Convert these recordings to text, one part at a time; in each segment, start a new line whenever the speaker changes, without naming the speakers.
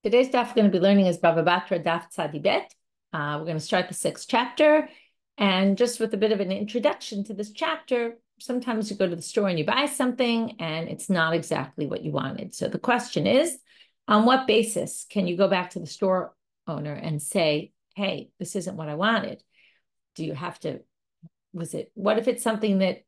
Today's daf we're going to be learning is Bava Batra daf tzadi bet. We're going to start the 6th chapter, and just with a bit of an introduction to this chapter, sometimes you go to the store and you buy something and it's not exactly what you wanted. So the question is, on what basis can you go back to the store owner and say, hey, this isn't what I wanted? Do you have to, what if it's something that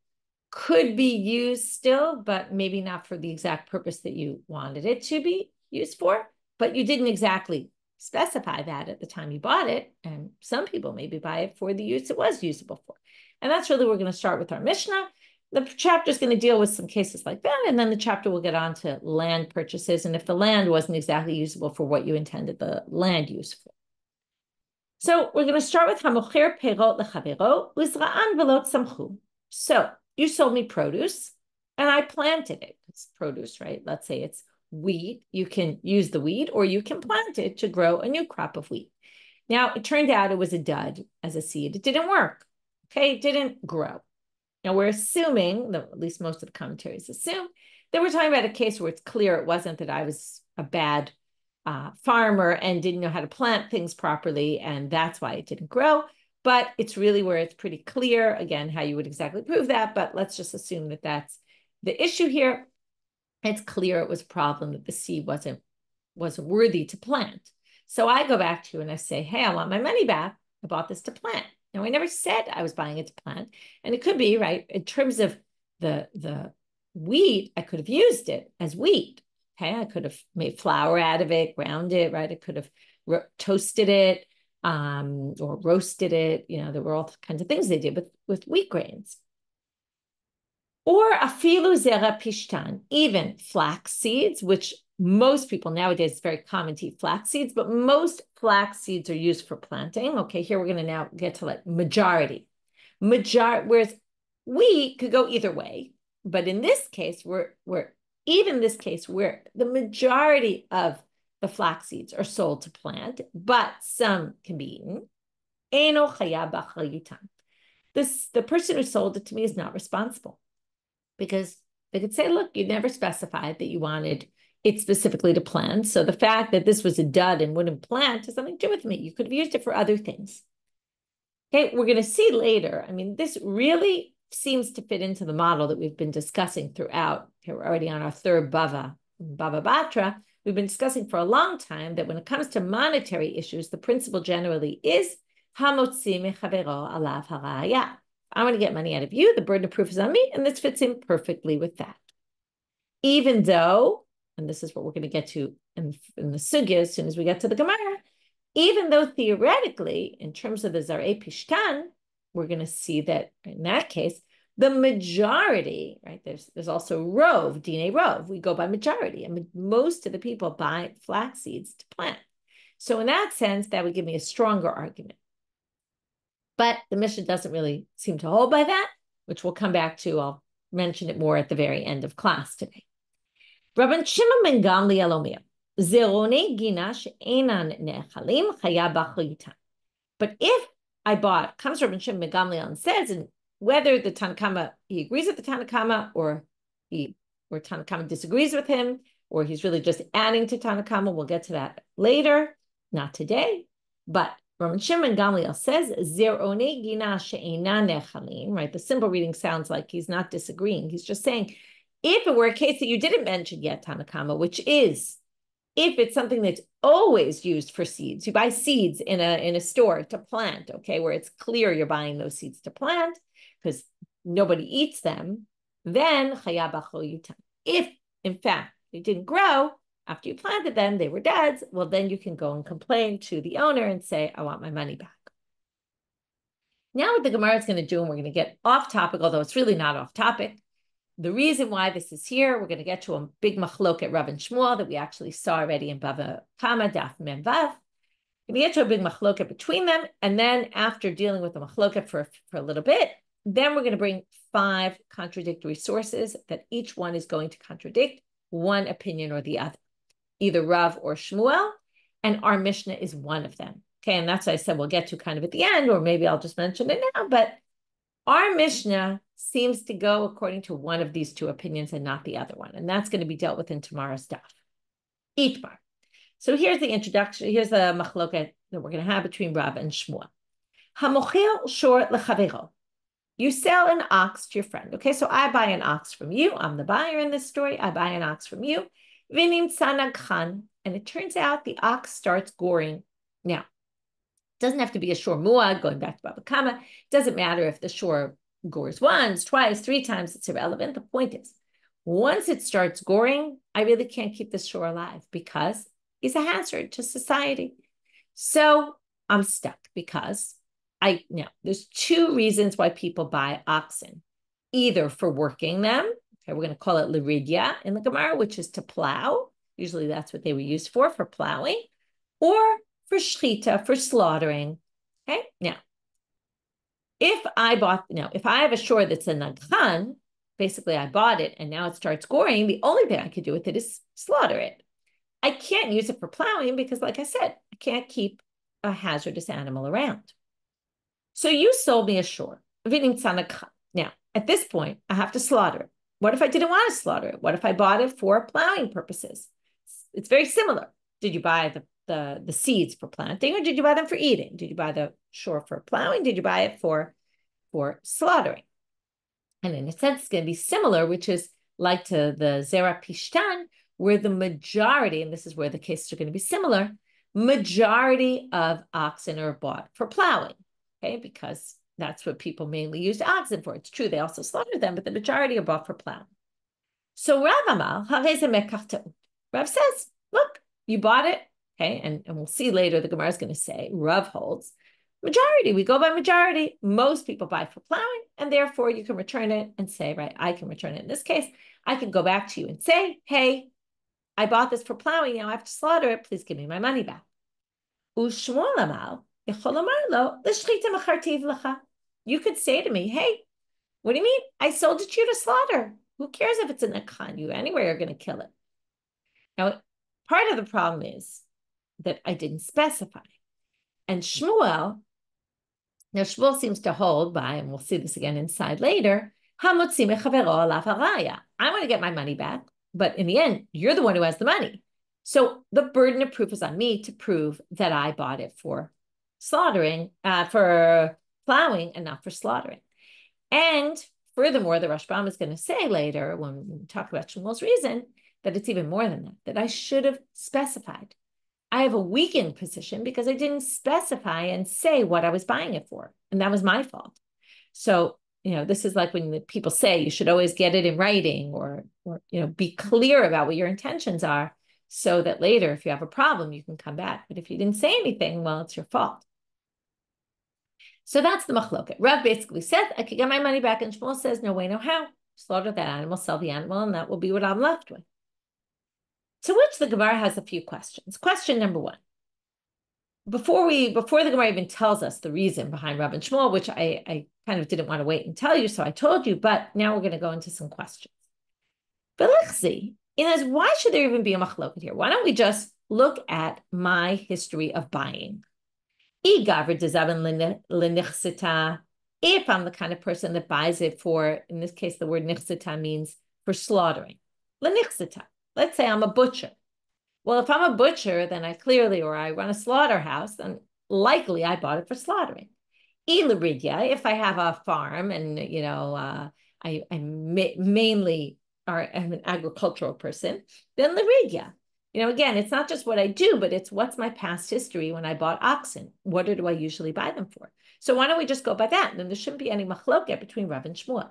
could be used still, but maybe not for the exact purpose that you wanted it to be used for, but you didn't exactly specify that at the time you bought it. And some people maybe buy it for the use it was usable for. And that's really, we're going to start with our Mishnah. The chapter is going to deal with some cases like that. And then the chapter will get on to land purchases. And if the land wasn't exactly usable for what you intended the land use for. So we're going to start with Hamocher Perot Lechavero Uzra'an Velot Samchu. So you sold me produce and I planted it. It's produce, right? Let's say it's wheat. You can use the wheat or you can plant it to grow a new crop of wheat. Now, it turned out it was a dud as a seed. It didn't work. Okay, it didn't grow. Now, we're assuming, at least most of the commentaries assume, that we're talking about a case where it's clear it wasn't that I was a bad farmer and didn't know how to plant things properly, and that's why it didn't grow. But it's really where it's pretty clear, again, how you would exactly prove that, but let's just assume that that's the issue here. It's clear it was a problem that the seed wasn't worthy to plant. So I go back to you and I say, hey, I want my money back. I bought this to plant. Now, I never said I was buying it to plant. And it could be, right, in terms of the wheat, I could have used it as wheat. Okay, I could have made flour out of it, ground it, right? I could have toasted it or roasted it. You know, there were all kinds of things they did with wheat grains. Or afilu zera pishtan, even flax seeds, which most people nowadays, it's very common to eat flax seeds, but most flax seeds are used for planting. Okay, here we're going to now get to like majority. Whereas wheat could go either way. But in this case, where the majority of the flax seeds are sold to plant, but some can be eaten. The person who sold it to me is not responsible, because they could say, look, you never specified that you wanted it specifically to plant. So the fact that this was a dud and wouldn't plant has something to do with me. You could have used it for other things. Okay, we're going to see later. I mean, this really seems to fit into the model that we've been discussing throughout. Here we're already on our 3rd Bava Batra. We've been discussing for a long time that when it comes to monetary issues, the principle generally is hamotzi mechavero alav haraya. I want to get money out of you. The burden of proof is on me, and this fits in perfectly with that. Even though, and this is what we're going to get to in the sugya as soon as we get to the Gemara, even though theoretically, in terms of the zarei pishtan, we're going to see that in that case, the majority, right? There's also rov, dine rov. We go by majority, and most of the people buy flax seeds to plant. So in that sense, that would give me a stronger argument. But the Mishnah doesn't really seem to hold by that, which we'll come back to. I'll mention it more at the very end of class today. Rabban Shimon ben Gamliel omer, zerone gina she'enan nechalim chaya b'cholitan. But if I bought, comes Rabban Shimon ben Gamliel and says, and whether the Tanakama, he agrees with the Tanakama, or Tanakama disagrees with him, or he's really just adding to Tanakama, we'll get to that later, not today, but Rabban Shimon Gamliel says, Zerone gina she'enan nechalim, right? The simple reading sounds like he's not disagreeing. He's just saying, if it were a case that you didn't mention yet, Tanakama, which is, if it's something that's always used for seeds, you buy seeds in a store to plant, okay, where it's clear you're buying those seeds to plant because nobody eats them, then chaya b'cholitan. If, in fact, they didn't grow, after you planted them, they were duds, well, then you can go and complain to the owner and say, I want my money back. Now what the Gemara is going to do, and we're going to get off topic, although it's really not off topic. The reason why this is here, we're going to get to a big machlok at Rabban Shmuel that we actually saw already in Bava Kama, Daf Mem Vav. We get to a big machloket between them, and then after dealing with the machloket for a little bit, then we're going to bring 5 contradictory sources that each one is going to contradict one opinion or the other, either Rav or Shmuel, and our Mishnah is one of them. Okay, and that's what I said we'll get to kind of at the end, or maybe I'll just mention it now, but our Mishnah seems to go according to one of these two opinions and not the other one. And that's going to be dealt with in tomorrow's daf. Itmar. So here's the introduction. Here's the machloket that we're going to have between Rav and Shmuel. Hamochel shor lechavero. You sell an ox to your friend. Okay, so I buy an ox from you. I'm the buyer in this story. I buy an ox from you. Vinim sanagchan. And it turns out the ox starts goring. Now, it doesn't have to be a shor muad, going back to Bava Kama. It doesn't matter if the shor gores once, twice, 3 times. It's irrelevant. The point is, once it starts goring, I really can't keep this shor alive because he's a hazard to society. So I'm stuck because there's 2 reasons why people buy oxen, either for working them. Okay, we're going to call it liridya in the Gemara, which is to plow. Usually that's what they were used for plowing, or for shchita, for slaughtering. Okay, now, if I have a shor that's a nagchan, basically I bought it and now it starts goring, the only thing I could do with it is slaughter it. I can't use it for plowing because, like I said, I can't keep a hazardous animal around. So you sold me a shor. Now, at this point, I have to slaughter it. What if I didn't want to slaughter it? What if I bought it for plowing purposes? It's very similar. Did you buy the seeds for planting, or did you buy them for eating? Did you buy the shor for plowing? Did you buy it for slaughtering? And in a sense, it's going to be similar, which is like to the zera pishtan, where the majority, and this is where the cases are going to be similar, majority of oxen are bought for plowing. Okay, because that's what people mainly use oxen for. It's true, they also slaughter them, but the majority are bought for plowing. So Rav says, look, you bought it, okay, and we'll see later, the Gemara is going to say, Rav holds, majority, we go by majority. Most people buy for plowing, and therefore you can return it and say, right, I can return it. In this case, I can go back to you and say, hey, I bought this for plowing, now I have to slaughter it, please give me my money back. Ushmuel amal, you could say to me, hey, what do you mean? I sold it to you to slaughter. Who cares if it's in a khan? You anyway are going to kill it. Now, part of the problem is that I didn't specify. And Shmuel seems to hold by, and we'll see this again inside later, I want to get my money back, but in the end, you're the one who has the money. So the burden of proof is on me to prove that I bought it for slaughtering, for plowing, and not for slaughtering. And furthermore, the Rashbam is going to say later, when we talk about Shmuel's reason, that it's even more than that I should have specified. I have a weakened position because I didn't specify and say what I was buying it for. And that was my fault. So, this is like when people say you should always get it in writing or be clear about what your intentions are so that later, if you have a problem, you can come back. But if you didn't say anything, well, it's your fault. So that's the machloket. Rav basically said, I could get my money back. And Shmuel says, no way, no how. Slaughter that animal, sell the animal, and that will be what I'm left with. To which the Gemara has a few questions. Question number 1. Before the Gemara even tells us the reason behind Rabban Shimon, which I kind of didn't want to wait and tell you, so I told you, but now we're going to go into some questions. Why should there even be a machloket here? Why don't we just look at my history of buying? If I'm the kind of person that buys it for, in this case, the word nichsita means for slaughtering. Let's say I'm a butcher. Well, if I'm a butcher, then or I run a slaughterhouse, then likely I bought it for slaughtering. If I have a farm and, I mainly am an agricultural person, then liridya. Again, it's not just what I do, but it's what's my past history when I bought oxen. What do I usually buy them for? So why don't we just go by that? Then there shouldn't be any machloket between Rav and Shmuel.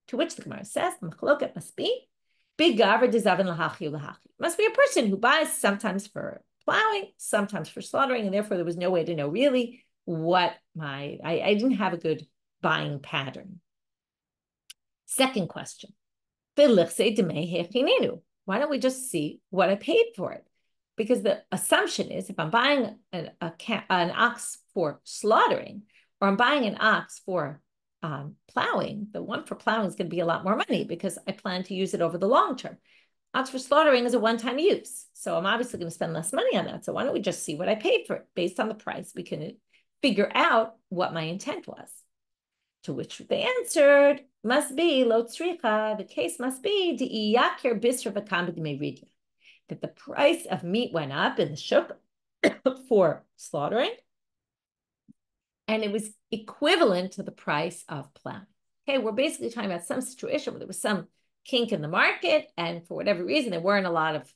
To which the Gemara says the machloket must be big gaver dezaven lahachi lahachi. Must be a person who buys sometimes for plowing, sometimes for slaughtering, and therefore there was no way to know really what I didn't have a good buying pattern. Second question. Why don't we just see what I paid for it? Because the assumption is if I'm buying an ox for slaughtering, or I'm buying an ox for plowing, the one for plowing is going to be a lot more money because I plan to use it over the long term. Ox for slaughtering is a one-time use. So I'm obviously going to spend less money on that. So why don't we just see what I paid for it? Based on the price, we can figure out what my intent was. To which they answered, must be lo tzricha. The case must be di'iyakir bisra v'kam b'dimei that the price of meat went up in the shuk for slaughtering, and it was equivalent to the price of plowing. Okay, we're basically talking about some situation where there was some kink in the market, and for whatever reason, there weren't a lot of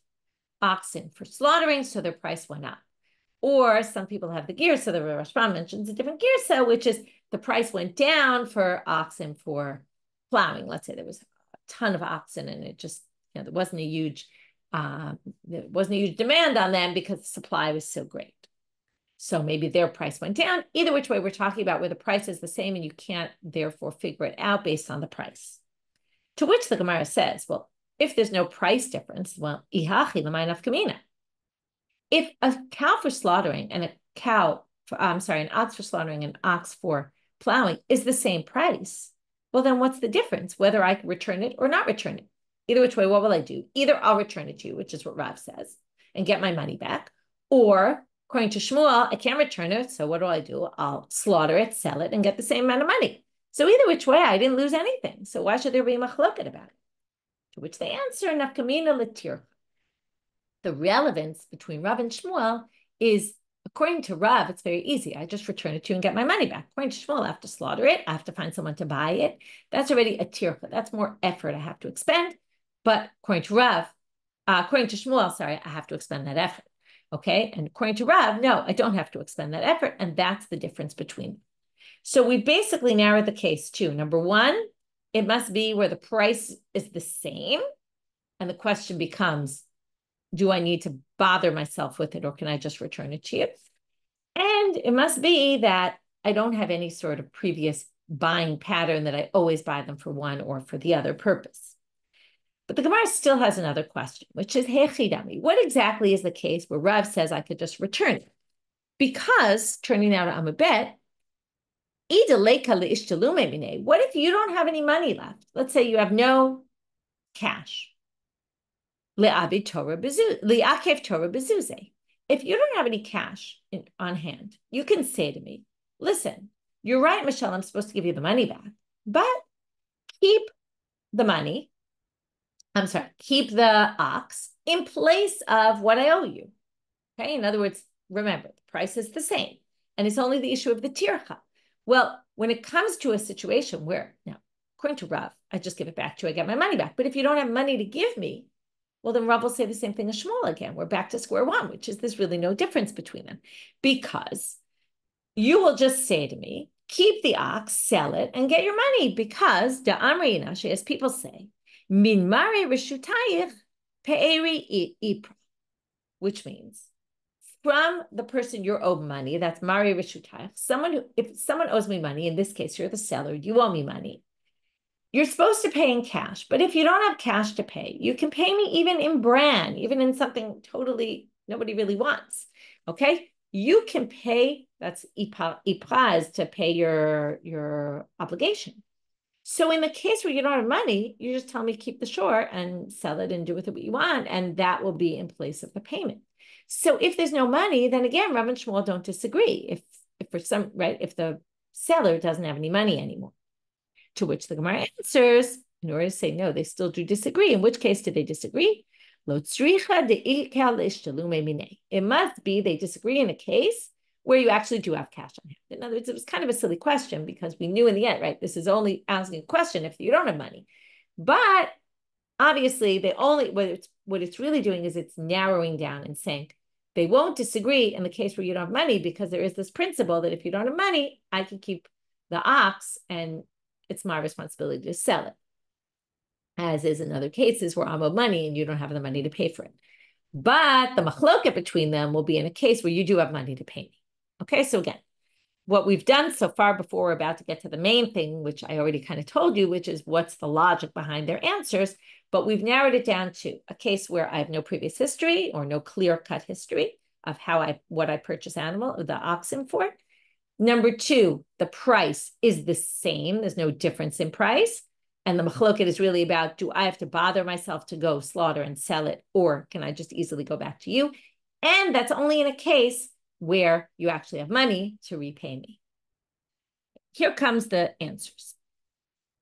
oxen for slaughtering, so their price went up. Or some people have the gear, so the Rashban mentions a different girsa, which is the price went down for oxen for plowing. Let's say there was a ton of oxen, and it just, there wasn't a huge demand on them because the supply was so great. So maybe their price went down. Either which way, we're talking about where the price is the same and you can't therefore figure it out based on the price. To which the Gemara says, well, if there's no price difference, well, ihachi l'may nafka. If a cow for slaughtering and an ox for slaughtering and an ox for plowing is the same price, well, then what's the difference? Whether I can return it or not return it. Either which way, what will I do? Either I'll return it to you, which is what Rav says, and get my money back, or according to Shmuel, I can't return it, so what do? I'll slaughter it, sell it, and get the same amount of money. So either which way, I didn't lose anything. So why should there be a machloket about it? To which they answer, nafkamina l'tir. The relevance between Rav and Shmuel is, according to Rav, it's very easy. I just return it to you and get my money back. According to Shmuel, I have to slaughter it. I have to find someone to buy it. That's already a tircha. That's more effort I have to expend. But according to Shmuel, I have to expend that effort. Okay. And according to Rav, no, I don't have to expend that effort. And that's the difference between them. So we basically narrowed the case to number one, it must be where the price is the same. And the question becomes, do I need to bother myself with it, or can I just return it to you? And it must be that I don't have any sort of previous buying pattern that I always buy them for one or for the other purpose. But the Gemara still has another question, which is, Hechidami, what exactly is the case where Rav says I could just return it? Because, turning now to Amabet, what if you don't have any money left? Let's say you have no cash. If you don't have any cash on hand, you can say to me, listen, you're right, Michelle, I'm supposed to give you the money back, but keep the ox in place of what I owe you. Okay, in other words, remember, the price is the same, and it's only the issue of the tircha. Well, when it comes to a situation where, now, according to Rav, I just give it back to you, I get my money back, but if you don't have money to give me, well, then Rav will say the same thing as Shmuel again. We're back to square one, which is there's really no difference between them, because you will just say to me, keep the ox, sell it, and get your money, because da amri inashi, as people say, min mare reshutayich pe'eri ipra, which means from the person you're owed money, that's mare reshutayich, if someone owes me money, in this case, you're the seller, you owe me money, you're supposed to pay in cash, but if you don't have cash to pay, you can pay me even in bran, even in something totally nobody really wants, okay? You can pay, that's ipraz, to pay your obligation. So in the case where you don't have money, you just tell me keep the shore and sell it and do with it what you want, and that will be in place of the payment. So if there's no money, then again, Rabban Shimon don't disagree. If the seller doesn't have any money anymore. To which the Gemara answers, in order to say, no, they still do disagree. In which case did they disagree? It must be they disagree in a case where you actually do have cash on hand. In other words, it was kind of a silly question because we knew in the end, right, this is only asking a question if you don't have money. But obviously, what it's really doing is it's narrowing down and saying they won't disagree in the case where you don't have money, because there is this principle that if you don't have money, I can keep the ox and it's my responsibility to sell it, as is in other cases where I'm owed money and you don't have the money to pay for it. But the machloket between them will be in a case where you do have money to pay me. Okay, so again, what we've done so far before we're about to get to the main thing, which I already kind of told you, which is what's the logic behind their answers, but we've narrowed it down to a case where I have no previous history or no clear-cut history of what I purchase the oxen for. Number two, the price is the same. There's no difference in price. And the machloket is really about, do I have to bother myself to go slaughter and sell it, or can I just easily go back to you? And that's only in a case where you actually have money to repay me. here comes the answers,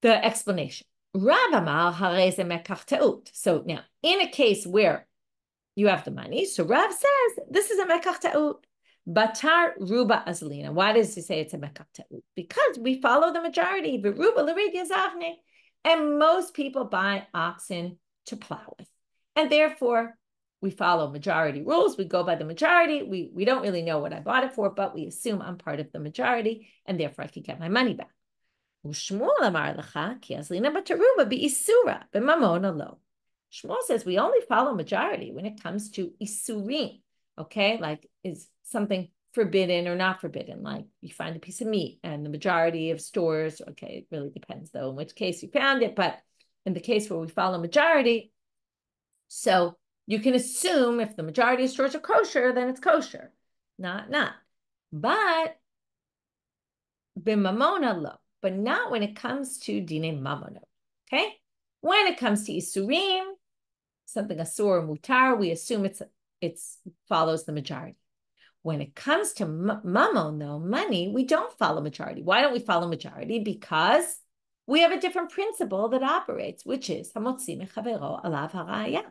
the explanation. So now, in a case where you have the money, so Rav says this is a mekach ta'ut. Batar ruba azlina. Why does he say it's a mekach ta'ut? Because we follow the majority. And most people buy oxen to plow with. And therefore, we follow majority rules. We go by the majority. We don't really know what I bought it for, but we assume I'm part of the majority, and therefore I can get my money back. Shmuel says we only follow majority when it comes to isurim, okay? Like, is something forbidden or not forbidden? Like, you find a piece of meat and the majority of stores, okay, it really depends though in which case you found it, but in the case where we follow majority, so you can assume if the majority of stores are kosher, then it's kosher. Not. But b'mamona lo. But not when it comes to dine mamono, okay? When it comes to isurim, something asur or mutar, we assume it follows the majority. When it comes to mamon, though, money, we don't follow majority. Why don't we follow majority? Because we have a different principle that operates, which is hamotzi mechavero alav haraya.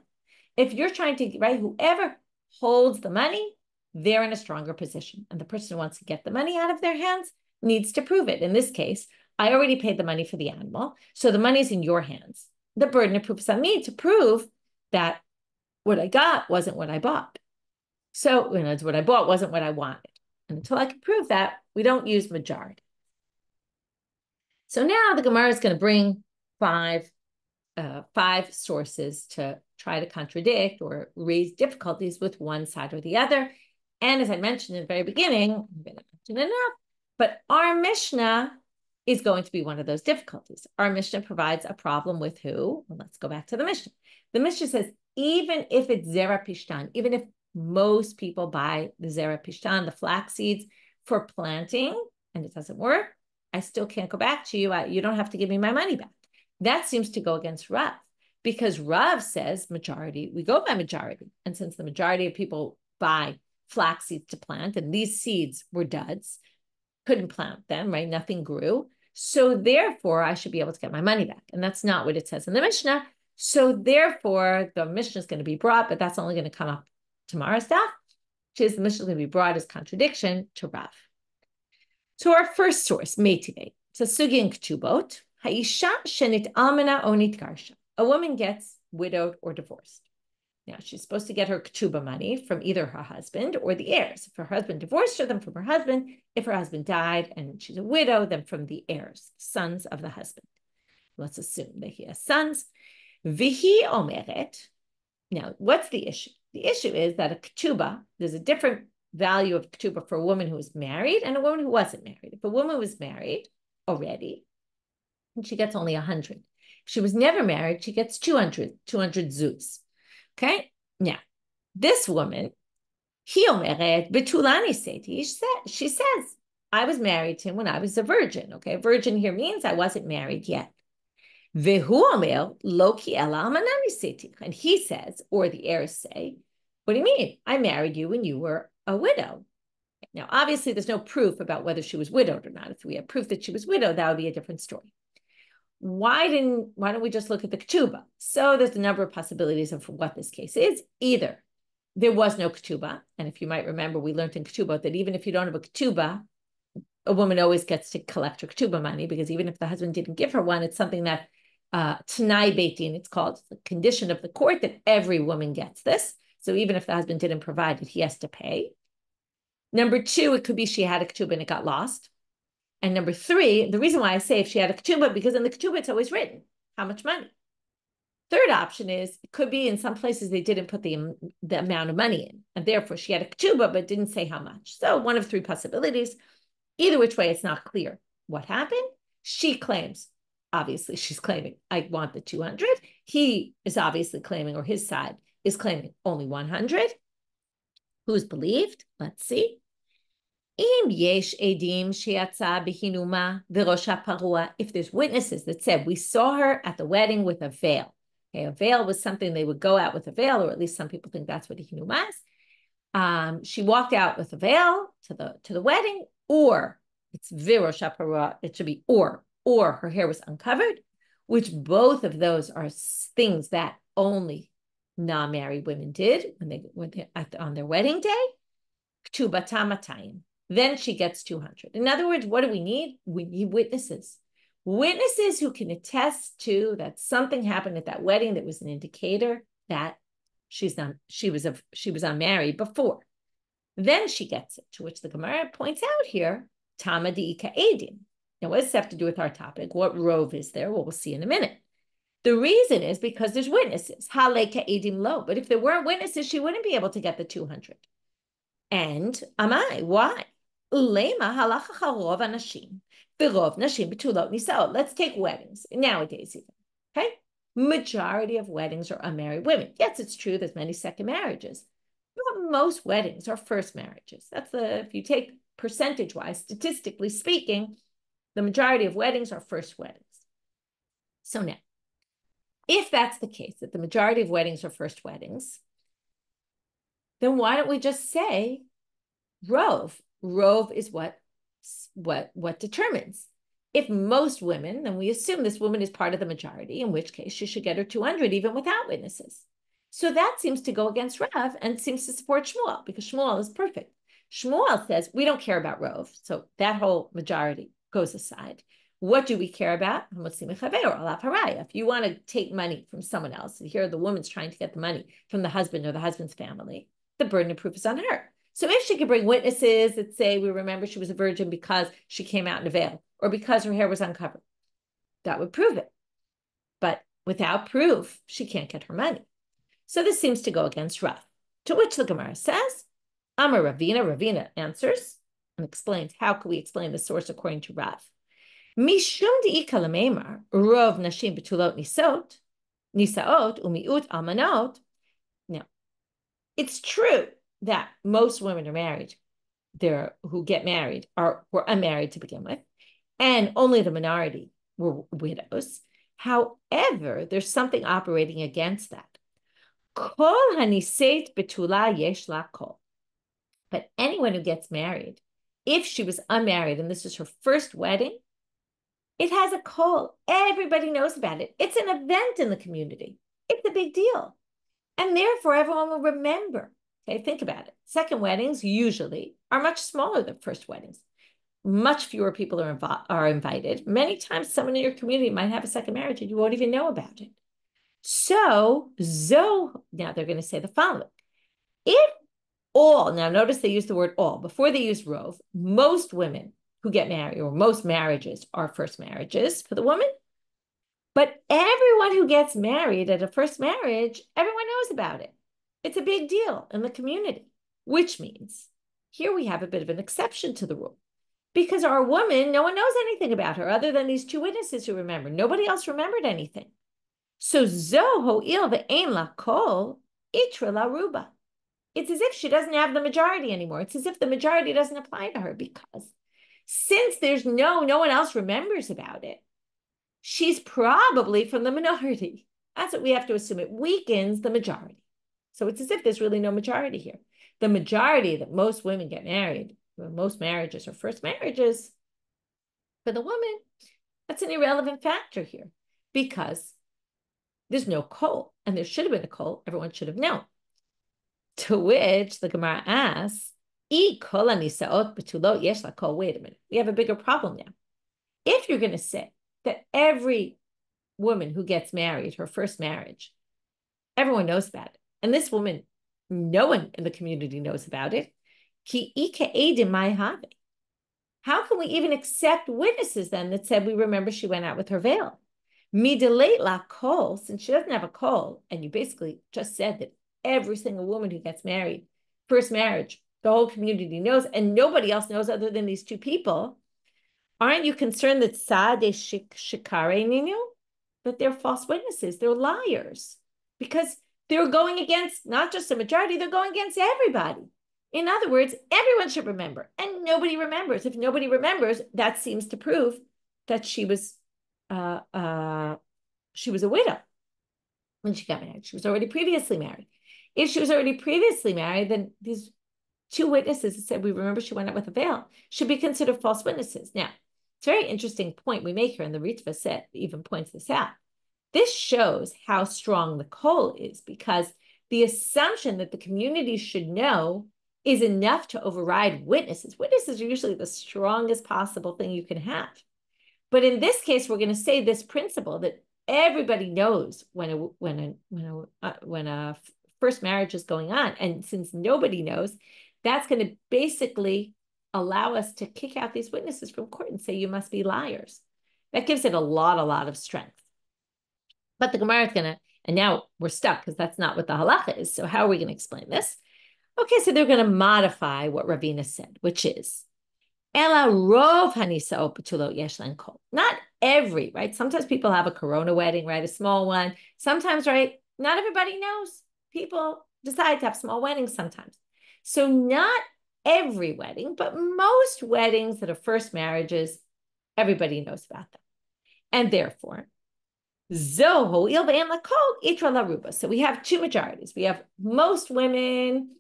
If you're trying to, right, whoever holds the money, they're in a stronger position. And the person who wants to get the money out of their hands needs to prove it. In this case, I already paid the money for the animal, so the money's in your hands. The burden of proof is on me to prove that what I got wasn't what I bought. So, what I bought wasn't what I wanted. And until I can prove that, we don't use majority. So now the Gemara is going to bring five sources to try to contradict or raise difficulties with one side or the other. And as I mentioned in the very beginning, I'm going to mention enough, but our Mishnah is going to be one of those difficulties. Our Mishnah provides a problem with who? Well, let's go back to the Mishnah. The Mishnah says, even if it's zera pishtan, even if most people buy the zera pishtan, the flax seeds for planting, and it doesn't work, I still can't go back to you. You don't have to give me my money back. That seems to go against Rav, because Rav says majority, we go by majority. And since the majority of people buy flax seeds to plant, and these seeds were duds, couldn't plant them, right? Nothing grew. So therefore, I should be able to get my money back. And that's not what it says in the Mishnah. So therefore, the Mishnah is going to be brought, but that's only going to come up tomorrow's daf, which is the Mishnah is going to be brought as contradiction to Rav. So our first source, Meitive, it's a sugi in Ketubot. Ha'isha shenit almana onit garsha. A woman gets widowed or divorced. Now, she's supposed to get her ketubah money from either her husband or the heirs. If her husband divorced her, then from her husband. If her husband died and she's a widow, then from the heirs, sons of the husband. Let's assume that he has sons. Vihi omeret. Now, what's the issue? The issue is that a ketubah, there's a different value of ketubah for a woman who was married and a woman who wasn't married. If a woman was married already, and she gets only 100. If she was never married, she gets 200 zuz. Okay, now this woman, she says, I was married to him when I was a virgin. Okay, a virgin here means I wasn't married yet. And he says, or the heirs say, what do you mean? I married you when you were a widow. Now, obviously, there's no proof about whether she was widowed or not. If we had proof that she was widowed, that would be a different story. Why don't we just look at the ketubah? So there's a number of possibilities of what this case is. Either there was no ketubah, and if you might remember, we learned in ketubah that even if you don't have a ketubah, a woman always gets to collect her ketubah money, because even if the husband didn't give her one, it's something that t'nai beit din, it's called, the condition of the court that every woman gets this. So even if the husband didn't provide it, he has to pay. Number two, it could be she had a ketubah and it got lost. And number three, the reason why I say if she had a ketubah, because in the ketubah it's always written how much money. Third option is it could be in some places they didn't put the amount of money in, and therefore she had a ketubah but didn't say how much. So one of three possibilities. Either which way, it's not clear what happened. She claims, obviously she's claiming I want the 200. He is obviously claiming, or his side is claiming only 100. Who's believed? Let's see. If there's witnesses that said we saw her at the wedding with a veil, okay, a veil was something they would go out with a veil, or at least some people think that's what a hinuma is. She walked out with a veil to the wedding, or it's virosha parua, it should be or her hair was uncovered, which both of those are things that only non-married women did on their wedding day. To batamatayim. Then she gets 200. In other words, what do we need? We need witnesses. Witnesses who can attest to that something happened at that wedding that was an indicator that she was unmarried before. Then she gets it, to which the Gemara points out here, Tamadi Ka'edim. Now, what does this have to do with our topic? What rove is there? Well, we'll see in a minute. The reason is because there's witnesses. Hale Ka'edim lo. But if there weren't witnesses, she wouldn't be able to get the 200. And amai, why? Ulema halacha rov anashim, v'rov nashim betulot nisaot. Let's take weddings nowadays even. Okay, majority of weddings are unmarried women. Yes, it's true. There's many second marriages, but most weddings are first marriages. If you take percentage-wise, statistically speaking, the majority of weddings are first weddings. So now, if that's the case, that the majority of weddings are first weddings, then why don't we just say rove? Rove is what determines. If most women, then we assume this woman is part of the majority, in which case she should get her 200 even without witnesses. So that seems to go against Rav and seems to support Shmuel, because Shmuel is perfect. Shmuel says we don't care about rove, so that whole majority goes aside. What do we care about? If you want to take money from someone else, and here the woman's trying to get the money from the husband or the husband's family, the burden of proof is on her. So if she could bring witnesses that say, we remember she was a virgin because she came out in a veil or because her hair was uncovered, that would prove it. But without proof, she can't get her money. So this seems to go against Rav, to which the Gemara says, Amar Ravina. Ravina answers and explains, how can we explain the source according to Rav? Mishum de'ika lamemar, rov nashim betulot nisaot, umiut almanot. Now, it's true that most women are married, who get married were unmarried to begin with, and only the minority were widows. However, there's something operating against that. Kol haniseit betula yesh la kol. But anyone who gets married, if she was unmarried and this is her first wedding, it has a kol. Everybody knows about it. It's an event in the community. It's a big deal. And therefore, everyone will remember. Okay, think about it. Second weddings usually are much smaller than first weddings. Much fewer people are invited. Many times someone in your community might have a second marriage and you won't even know about it. So, now they're going to say the following. If all, now notice they use the word all. Before they use rove, most women who get married, or most marriages, are first marriages for the woman. But everyone who gets married at a first marriage, everyone knows about it. It's a big deal in the community, which means here we have a bit of an exception to the rule. Because our woman, no one knows anything about her other than these two witnesses who remember. Nobody else remembered anything. So Zoho il ve'ein la kol itra la ruba. It's as if she doesn't have the majority anymore. It's as if the majority doesn't apply to her, because since there's no one else remembers about it, she's probably from the minority. That's what we have to assume. It weakens the majority. So it's as if there's really no majority here. The majority that most women get married, most marriages are first marriages, for the woman, that's an irrelevant factor here, because there's no kol, and there should have been a kol. Everyone should have known. To which the Gemara asks, wait a minute. We have a bigger problem now. If you're going to say that every woman who gets married, her first marriage, everyone knows about it, and this woman, no one in the community knows about it, how can we even accept witnesses then that said, we remember she went out with her veil? Midelate la kol, since she doesn't have a kol, and you basically just said that every single woman who gets married, first marriage, the whole community knows, and nobody else knows other than these two people. Aren't you concerned that shikare ninu? That they're false witnesses, they're liars, because they're going against not just the majority, they're going against everybody. In other words, everyone should remember, and nobody remembers. If nobody remembers, that seems to prove that she was a widow when she got married. She was already previously married. If she was already previously married, then these Two witnesses that said, we remember she went out with a veil, should be considered false witnesses. Now, it's a very interesting point we make here, and the Ritva set even points this out. This shows how strong the kol is, because the assumption that the community should know is enough to override witnesses. Witnesses are usually the strongest possible thing you can have. But in this case, we're going to say this principle that everybody knows when a first marriage is going on. And since nobody knows, that's going to basically allow us to kick out these witnesses from court and say, you must be liars. That gives it a lot of strength. But the Gemara is going to, and now we're stuck because that's not what the halacha is. So how are we going to explain this? Okay, so they're going to modify what Ravina said, which is, Ela rov hanisao betulot yesh len kol. Not every, right? Sometimes people have a corona wedding, right? A small one. Sometimes, right? Not everybody knows. People decide to have small weddings sometimes. So not every wedding, but most weddings that are first marriages, everybody knows about them. And therefore, so we have two majorities. We have most women,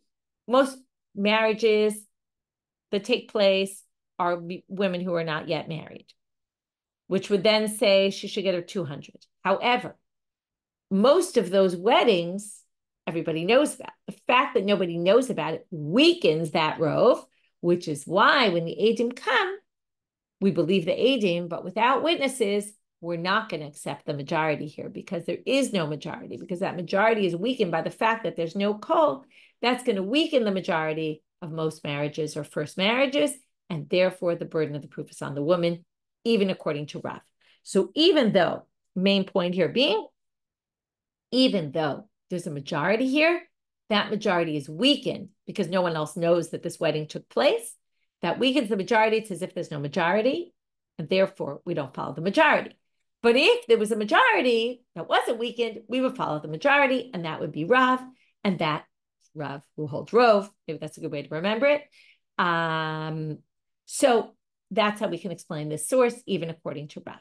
most marriages that take place are women who are not yet married, which would then say she should get her 200. However, most of those weddings, everybody knows about. The fact that nobody knows about it weakens that rove, which is why when the Eidim come, we believe the Eidim, but without witnesses, we're not going to accept the majority here because there is no majority, because that majority is weakened by the fact that there's no kol. That's going to weaken the majority of most marriages or first marriages, and therefore the burden of the proof is on the woman, even according to Rav. So even though, main point here being, even though there's a majority here, that majority is weakened because no one else knows that this wedding took place. That weakens the majority. It's as if there's no majority, and therefore we don't follow the majority. But if there was a majority that wasn't weakened, we would follow the majority, and that would be Rav, and that Rav who holds Rove. Maybe that's a good way to remember it. So that's how we can explain this source, even according to Rav.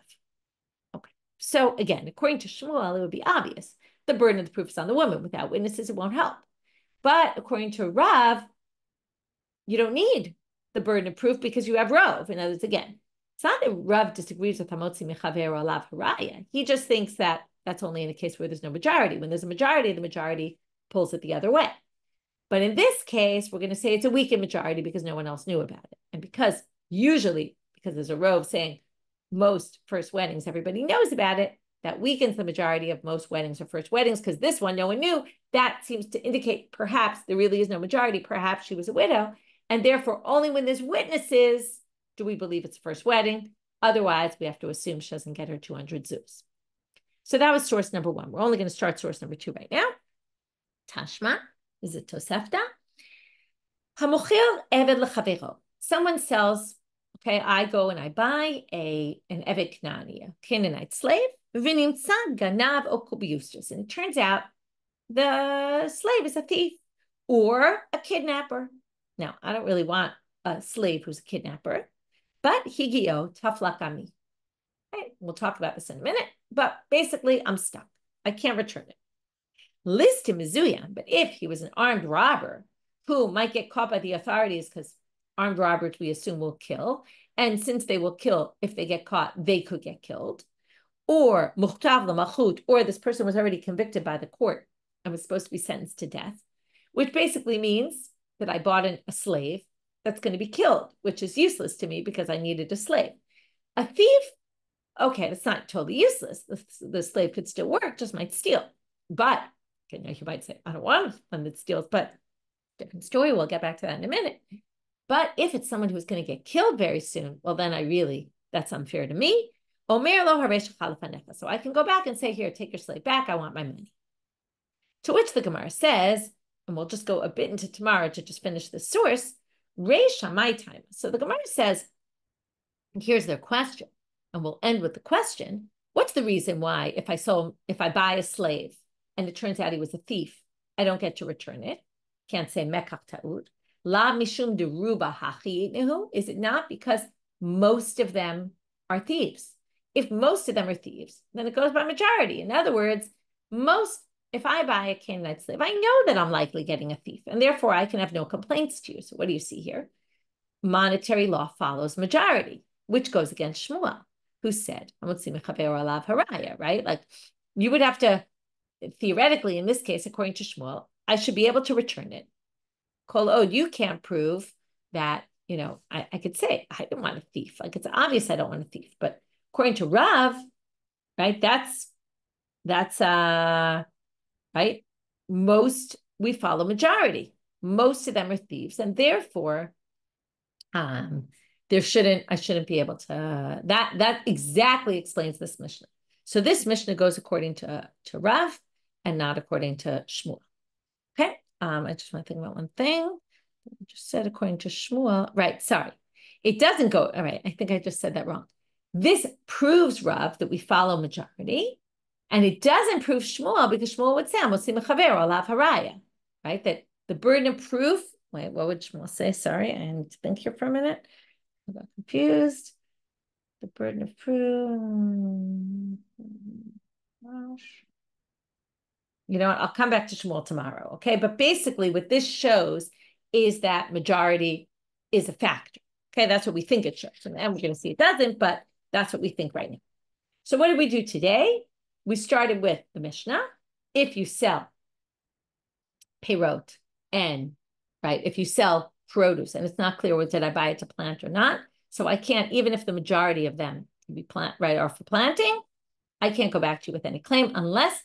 Okay. So again, according to Shmuel, it would be obvious. The burden of the proof is on the woman. Without witnesses, it won't help. But according to Rav, you don't need the burden of proof because you have Rove. In other words, again, it's not that Rav disagrees with Hamotzi Mechaver or Alav Haraya. He just thinks that that's only in a case where there's no majority. When there's a majority, the majority pulls it the other way. But in this case, we're going to say it's a weakened majority because no one else knew about it. And because there's a Rove saying most first weddings, everybody knows about it, that weakens the majority of most weddings or first weddings, because this one, no one knew. That seems to indicate perhaps there really is no majority. Perhaps she was a widow. And therefore, only when there's witnesses do we believe it's a first wedding. Otherwise, we have to assume she doesn't get her 200 zuz. So that was source number one. We're only going to start source number two right now. Tashma, is it Tosefta? Hamochil eved lechavero. Someone sells, okay, I go and I buy an eved Knani, a Canaanite slave, v'nimtza ganav o kubiustus. And it turns out the slave is a thief or a kidnapper. Now, I don't really want a slave who's a kidnapper, but higio taflakami. Okay, we'll talk about this in a minute, but basically I'm stuck. I can't return it. List him mizuyan, but if he was an armed robber who might get caught by the authorities, because armed robbers we assume will kill, and since they will kill, if they get caught, they could get killed, or muhtav l'machut, or this person was already convicted by the court and was supposed to be sentenced to death, which basically means that I bought a slave that's going to be killed, which is useless to me because I needed a slave. A thief, okay, that's not totally useless. The slave could still work, just might steal. But, okay, now you might say, I don't want one that steals, but different story. We'll get back to that in a minute. But if it's someone who's going to get killed very soon, well, then that's unfair to me. Omer lo haresh chalafanecha. So I can go back and say, here, take your slave back. I want my money. To which the Gemara says, and we'll just go a bit into tomorrow to just finish this source, Reish Shamai time. So the Gemara says, and here's their question, and we'll end with the question, what's the reason why if I buy a slave and it turns out he was a thief, I don't get to return it? Can't say mekach ta'ud. La mishum deruba hachi. Is it not because most of them are thieves? If most of them are thieves, then it goes by majority. In other words, most if I buy a Canaanite slave, I know that I'm likely getting a thief, and therefore I can have no complaints to you. So what do you see here? Monetary law follows majority, which goes against Shmuel, who said, right? Like you would have to, theoretically, in this case, according to Shmuel, I should be able to return it. You can't prove that, I could say, I don't want a thief. Like it's obvious I don't want a thief. But according to Rav, right, that's right. We follow majority. Most of them are thieves, and therefore, I shouldn't be able to. That exactly explains this Mishnah. So this Mishnah goes according to Rav and not according to Shmuel. Okay. I just want to think about one thing. I just said according to Shmuel. Right. Sorry. It doesn't go. All right. I think I just said that wrong. This proves, Rav, that we follow majority. And it doesn't prove Shmuel because Shmuel would say, right? That the burden of proof, wait, what would Shmuel say? Sorry, I need to think here for a minute. I got confused. The burden of proof. You know what? I'll come back to Shmuel tomorrow, okay? But basically what this shows is that majority is a factor, okay? That's what we think it shows. And we're going to see it doesn't, but that's what we think right now. So what did we do today? We started with the Mishnah. If you sell peirot and, right, if you sell produce and it's not clear did I buy it to plant or not, so I can't, even if the majority of them can be are for planting, I can't go back to you with any claim unless,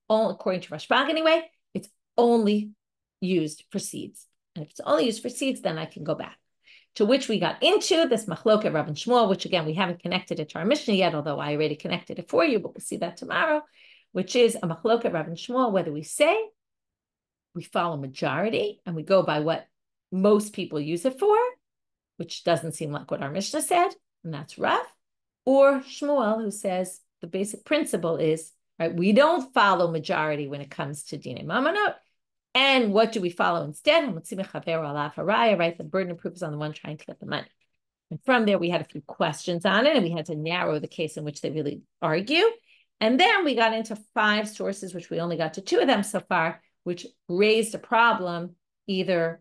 according to Rashbag anyway, it's only used for seeds. And if it's only used for seeds, then I can go back. To which we got into this machloket Rabban Shmuel, which again, we haven't connected it to our Mishnah yet, although I already connected it for you, but we'll see that tomorrow, which is a machloket Rabban Shmuel, whether we say we follow majority and we go by what most people use it for, which doesn't seem like what our Mishnah said, and that's rough, or Shmuel, who says the basic principle is, right, we don't follow majority when it comes to Dinei Mamonot. And what do we follow instead? Right? The burden of proof is on the one trying to get the money. And from there, we had a few questions on it, and we had to narrow the case in which they really argue. And then we got into 5 sources, which we only got to 2 of them so far, which raised a problem, either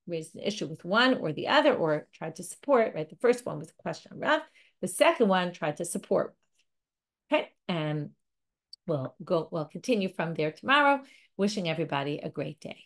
raised an issue with one or the other, or tried to support, right? The first one was a question on Rav. The second one tried to support. Okay, and we'll continue from there tomorrow. Wishing everybody a great day.